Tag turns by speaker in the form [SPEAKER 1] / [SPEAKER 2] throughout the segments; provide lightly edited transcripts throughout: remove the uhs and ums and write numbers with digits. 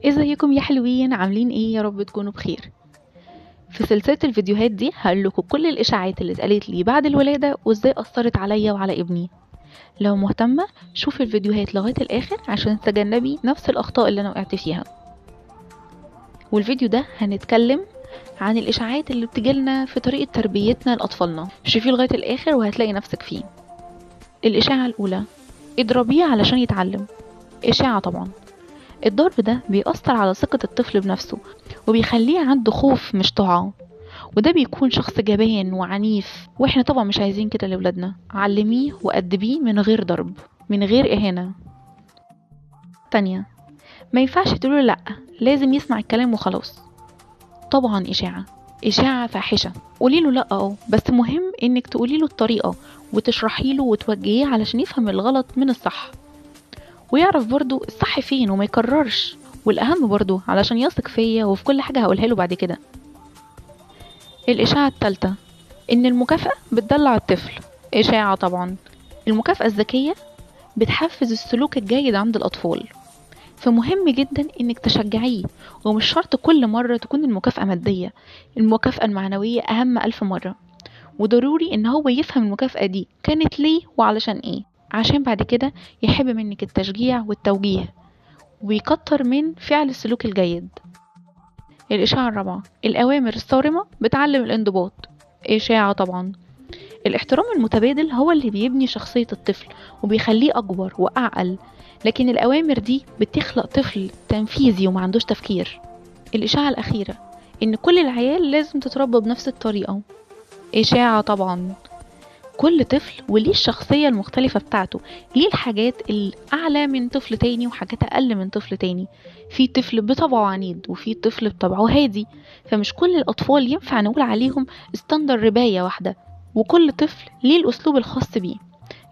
[SPEAKER 1] ازيكم يا حلوين؟ عاملين ايه؟ يا رب تكونوا بخير. في سلسلة الفيديوهات دي هقول لكم كل الاشاعات اللي اتقالت لي بعد الولادة وازاي اثرت عليا وعلى ابني. لو مهتمة شوفي الفيديوهات لغاية الاخر عشان تتجنبي نفس الاخطاء اللي انا وقعت فيها. والفيديو ده هنتكلم عن الاشاعات اللي بتجيلنا في طريقة تربيتنا لاطفالنا. شوفيه لغاية الاخر وهتلاقي نفسك فيه. الاشاعة الاولى: اضربيه علشان يتعلم. اشاعة طبعا. الضرب ده بيأثر على ثقة الطفل بنفسه وبيخليه عنده خوف مش طاعة، وده بيكون شخص جبان وعنيف، واحنا طبعا مش عايزين كده لولادنا. علميه وأدبيه من غير ضرب، من غير إهانة. تانية: ما ينفعش تقوله لأ، لازم يسمع الكلام وخلاص. طبعا إشاعة فاحشة. قوليله لأ بس مهم إنك تقوليله الطريقة وتشرحيله وتوجهيه علشان يفهم الغلط من الصح، ويعرف برضو الصح فين وما يكررش، والأهم برضو علشان يثق فيا وفي كل حاجة هقولها له بعد كده. الإشاعة التالتة: إن المكافأة بتدلع الطفل. إشاعة طبعا. المكافأة الذكية بتحفز السلوك الجيد عند الأطفال، فمهم جدا إنك تشجعيه، ومش شرط كل مرة تكون المكافأة مادية. المكافأة المعنوية أهم 1000 مرة، وضروري إن هو يفهم المكافأة دي كانت ليه وعلشان إيه، عشان بعد كده يحب منك التشجيع والتوجيه ويكتر من فعل السلوك الجيد. الإشاعة الرابعة: الأوامر الصارمة بتعلم الانضباط. إشاعة طبعا. الاحترام المتبادل هو اللي بيبني شخصية الطفل وبيخليه أكبر وأعقل، لكن الأوامر دي بتخلق طفل تنفيذي وما عندوش تفكير. الإشاعة الأخيرة: إن كل العيال لازم تتربى بنفس الطريقة. إشاعة طبعا. كل طفل وليه الشخصية المختلفة بتاعته، ليه الحاجات الأعلى من طفل تاني وحاجات أقل من طفل تاني. في طفل بطبعه عنيد وفي طفل بطبعه هادي، فمش كل الأطفال ينفع نقول عليهم استندر رباية واحدة، وكل طفل ليه الأسلوب الخاص بيه،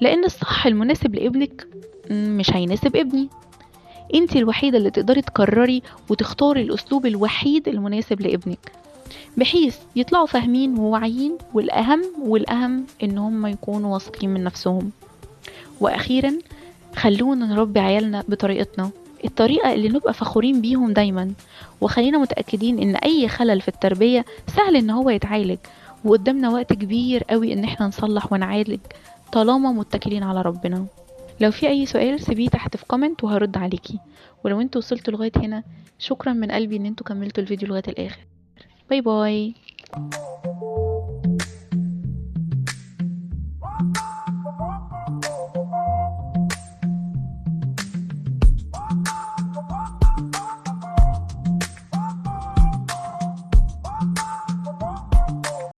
[SPEAKER 1] لأن الصح المناسب لابنك مش هيناسب ابني. انتي الوحيدة اللي تقدري تقرري وتختاري الأسلوب الوحيد المناسب لابنك، بحيث يطلعوا فاهمين وواعيين، والأهم إن هم يكونوا واثقين من نفسهم. وأخيرا، خلونا نربي عيالنا بطريقتنا، الطريقة اللي نبقى فخورين بيهم دايما، وخلينا متأكدين إن أي خلل في التربية سهل إن هو يتعالج، وقدامنا وقت كبير قوي إن احنا نصلح ونعالج طالما متكلين على ربنا. لو في أي سؤال سيبيه تحت في كومنت وهرد عليكي. ولو انتوا وصلتوا لغاية هنا، شكرا من قلبي إن انتوا كملتوا الفيديو لغاية الآخر. باي باي.